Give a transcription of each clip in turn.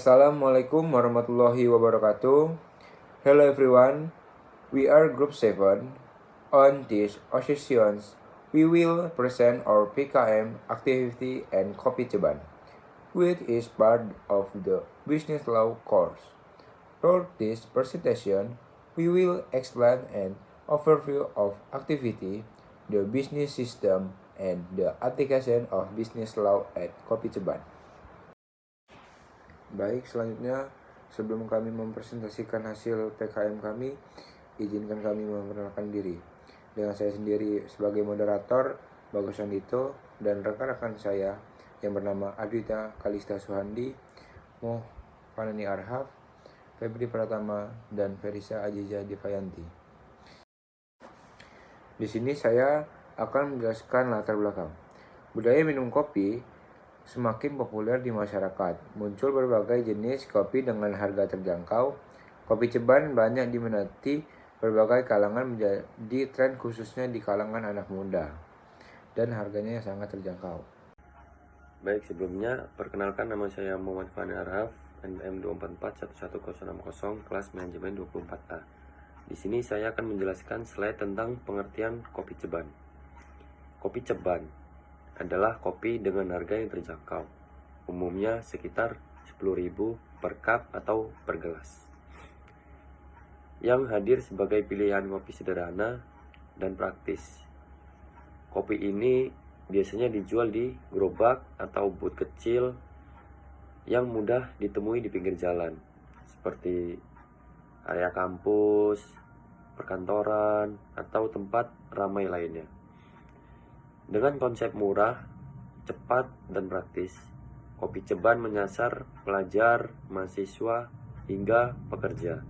Assalamualaikum warahmatullahi wabarakatuh. Hello everyone, we are Group 7. On this occasion, we will present our PKM activity and Kopi Ceban, which is part of the Business Law course. For this presentation, we will explain an overview of activity, the business system, and the application of business law at Kopi Ceban. Baik, selanjutnya sebelum kami mempresentasikan hasil PKM kami, izinkan kami memperkenalkan diri. Dengan saya sendiri sebagai moderator, Bagus Andito, dan rekan-rekan saya yang bernama Adwita Kalista Suhandi, Fanani Arhaf, Febri Pratama, dan Ferisa Aziza Divayanti. Di sini saya akan menjelaskan latar belakang. Budaya minum kopi semakin populer di masyarakat. Muncul berbagai jenis kopi dengan harga terjangkau. Kopi Ceban banyak diminati berbagai kalangan, menjadi tren khususnya di kalangan anak muda. Dan harganya sangat terjangkau. Baik, sebelumnya perkenalkan, nama saya Muhammad Fani Arhaf, NPM 2441160, kelas manajemen 24A. Di sini saya akan menjelaskan slide tentang pengertian kopi Ceban. Kopi Ceban adalah kopi dengan harga yang terjangkau, umumnya sekitar 10.000 per cup atau per gelas, yang hadir sebagai pilihan kopi sederhana dan praktis. Kopi ini biasanya dijual di gerobak atau booth kecil yang mudah ditemui di pinggir jalan, seperti area kampus, perkantoran, atau tempat ramai lainnya. Dengan konsep murah, cepat, dan praktis, Kopi Ceban menyasar pelajar, mahasiswa, hingga pekerja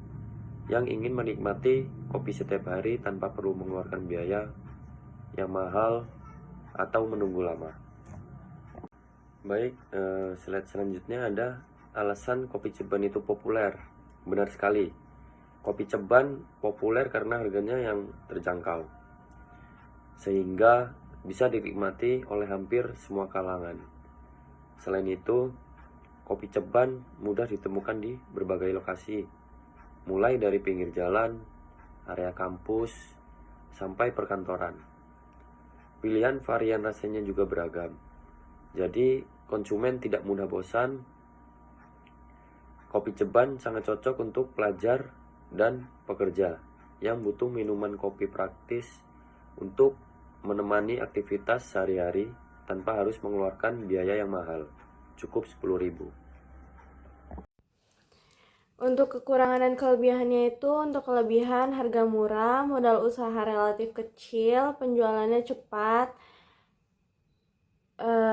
yang ingin menikmati kopi setiap hari tanpa perlu mengeluarkan biaya yang mahal atau menunggu lama. Baik, slide selanjutnya ada alasan Kopi Ceban itu populer. Benar sekali, Kopi Ceban populer karena harganya yang terjangkau, sehingga bisa dinikmati oleh hampir semua kalangan. Selain itu, kopi Ceban mudah ditemukan di berbagai lokasi, mulai dari pinggir jalan, area kampus, sampai perkantoran. Pilihan varian rasanya juga beragam, jadi konsumen tidak mudah bosan. Kopi Ceban sangat cocok untuk pelajar dan pekerja yang butuh minuman kopi praktis untuk menemani aktivitas sehari-hari tanpa harus mengeluarkan biaya yang mahal, cukup 10.000. Untuk kekurangan dan kelebihannya itu, untuk kelebihan harga murah, modal usaha relatif kecil, penjualannya cepat,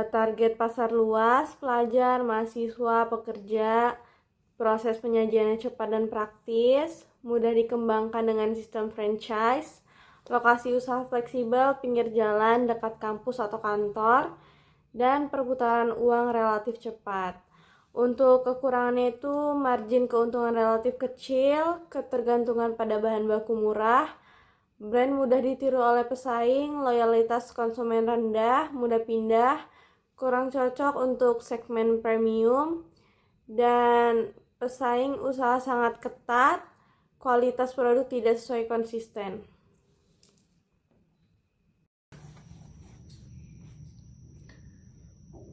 target pasar luas, pelajar, mahasiswa, pekerja, proses penyajiannya cepat dan praktis, mudah dikembangkan dengan sistem franchise, lokasi usaha fleksibel, pinggir jalan, dekat kampus atau kantor, dan perputaran uang relatif cepat. Untuk kekurangannya itu margin keuntungan relatif kecil, ketergantungan pada bahan baku murah, brand mudah ditiru oleh pesaing, loyalitas konsumen rendah, mudah pindah, kurang cocok untuk segmen premium, dan pesaing usaha sangat ketat, kualitas produk tidak sesuai konsisten.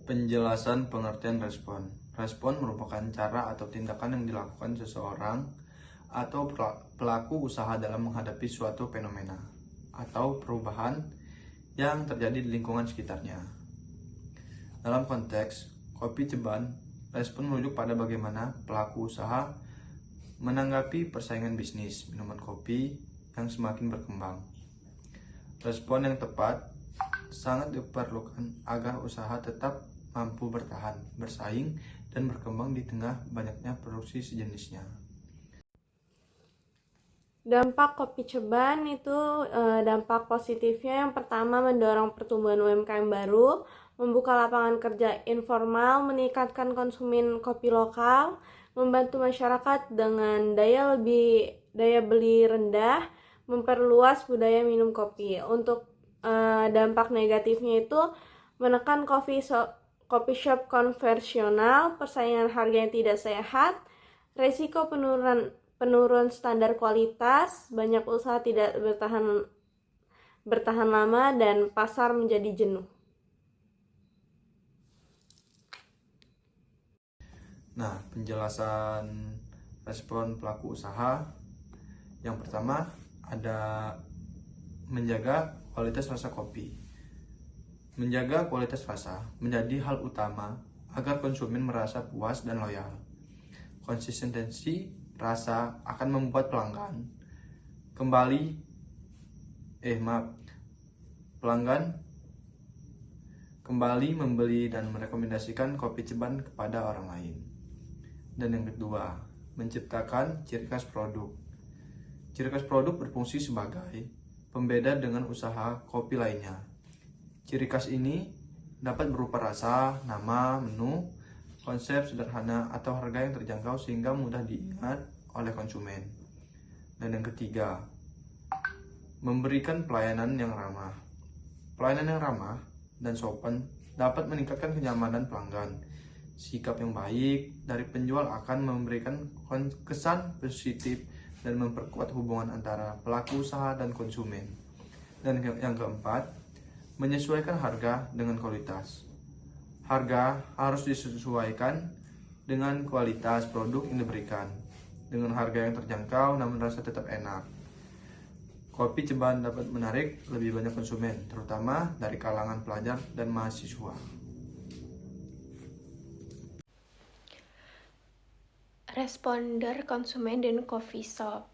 Penjelasan pengertian respon. Respon merupakan cara atau tindakan yang dilakukan seseorang atau pelaku usaha dalam menghadapi suatu fenomena atau perubahan yang terjadi di lingkungan sekitarnya. Dalam konteks Kopi Ceban, respon merujuk pada bagaimana pelaku usaha menanggapi persaingan bisnis minuman kopi yang semakin berkembang. Respon yang tepat sangat diperlukan agar usaha tetap mampu bertahan, bersaing, dan berkembang di tengah banyaknya produksi sejenisnya. Dampak Kopi Ceban itu dampak positifnya yang pertama mendorong pertumbuhan UMKM baru, membuka lapangan kerja informal, meningkatkan konsumen kopi lokal, membantu masyarakat dengan daya beli rendah, memperluas budaya minum kopi. Untuk dampak negatifnya itu menekan kopi shop konvensional, persaingan harga yang tidak sehat, resiko penurun standar kualitas, banyak usaha tidak bertahan lama, dan pasar menjadi jenuh. Nah, penjelasan respon pelaku usaha. Yang pertama, ada menjaga kualitas rasa kopi. Menjaga kualitas rasa menjadi hal utama agar konsumen merasa puas dan loyal. Konsistensi rasa akan membuat pelanggan kembali membeli dan merekomendasikan kopi Ceban kepada orang lain. Dan yang kedua, menciptakan ciri khas produk. Ciri khas produk berfungsi sebagai pembeda dengan usaha kopi lainnya. Ciri khas ini dapat berupa rasa, nama, menu, konsep sederhana, atau harga yang terjangkau sehingga mudah diingat oleh konsumen. Dan yang ketiga, memberikan pelayanan yang ramah. Pelayanan yang ramah dan sopan dapat meningkatkan kenyamanan pelanggan. Sikap yang baik dari penjual akan memberikan kesan positif dan memperkuat hubungan antara pelaku usaha dan konsumen. Dan yang keempat, menyesuaikan harga dengan kualitas. Harga harus disesuaikan dengan kualitas produk yang diberikan. Dengan harga yang terjangkau namun rasa tetap enak. Kopi Ceban dapat menarik lebih banyak konsumen, terutama dari kalangan pelajar dan mahasiswa. Responder konsumen dan coffee shop.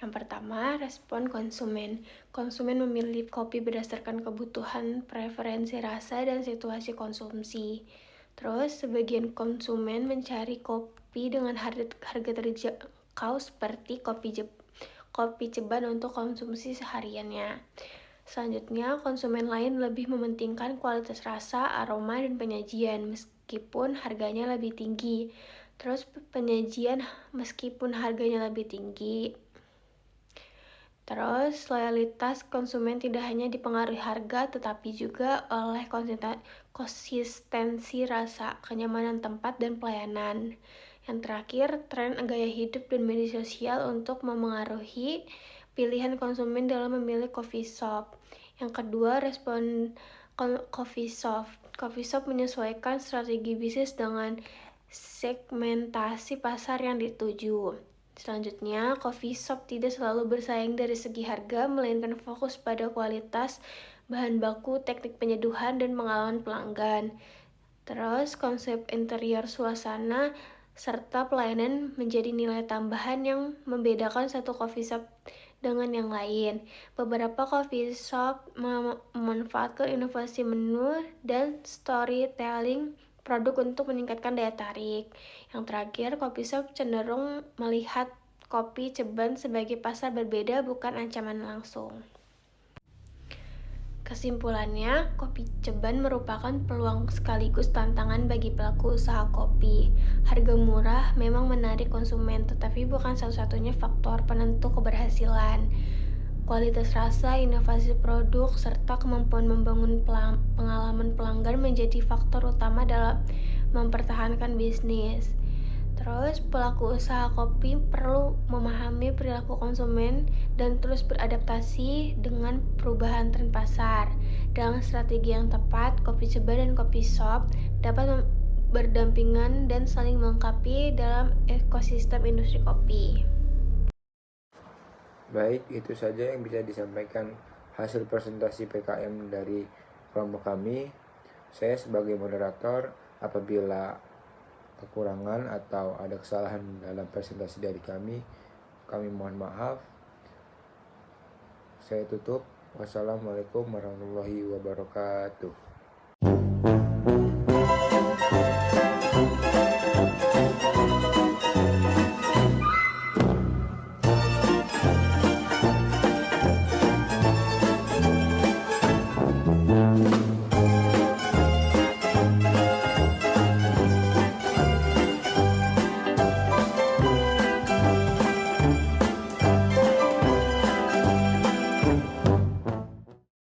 Yang pertama, respon konsumen. Konsumen memilih kopi berdasarkan kebutuhan, preferensi rasa, dan situasi konsumsi. Terus, sebagian konsumen mencari kopi dengan harga terjangkau seperti kopi Ceban untuk konsumsi sehariannya. Selanjutnya, konsumen lain lebih mementingkan kualitas rasa, aroma, dan penyajian meskipun harganya lebih tinggi. Terus penyajian meskipun harganya lebih tinggi. Terus loyalitas konsumen tidak hanya dipengaruhi harga tetapi juga oleh konsistensi rasa, kenyamanan tempat, dan pelayanan. Yang terakhir, tren gaya hidup dan media sosial untuk memengaruhi pilihan konsumen dalam memilih coffee shop. Yang kedua, respon coffee shop. Coffee shop menyesuaikan strategi bisnis dengan segmentasi pasar yang dituju. Selanjutnya, coffee shop tidak selalu bersaing dari segi harga, melainkan fokus pada kualitas, bahan baku, teknik penyeduhan, dan pengalaman pelanggan. Terus, konsep interior, suasana, serta pelayanan menjadi nilai tambahan yang membedakan satu coffee shop dengan yang lain. Beberapa coffee shop memanfaatkan inovasi menu dan storytelling produk untuk meningkatkan daya tarik. Yang terakhir, coffee shop cenderung melihat kopi Ceban sebagai pasar berbeda, bukan ancaman langsung. Kesimpulannya, kopi Ceban merupakan peluang sekaligus tantangan bagi pelaku usaha kopi. Harga murah memang menarik konsumen, tetapi bukan satu-satunya faktor penentu keberhasilan. Kualitas rasa, inovasi produk, serta kemampuan membangun pengalaman pelanggan menjadi faktor utama dalam mempertahankan bisnis. Terus, pelaku usaha kopi perlu memahami perilaku konsumen dan terus beradaptasi dengan perubahan tren pasar. Dengan strategi yang tepat, kopi Ceban dan coffee shop dapat berdampingan dan saling melengkapi dalam ekosistem industri kopi. Baik, itu saja yang bisa disampaikan hasil presentasi PKM dari kelompok kami. Saya sebagai moderator, apabila kekurangan atau ada kesalahan dalam presentasi dari kami mohon maaf. Saya tutup. Wassalamualaikum warahmatullahi wabarakatuh.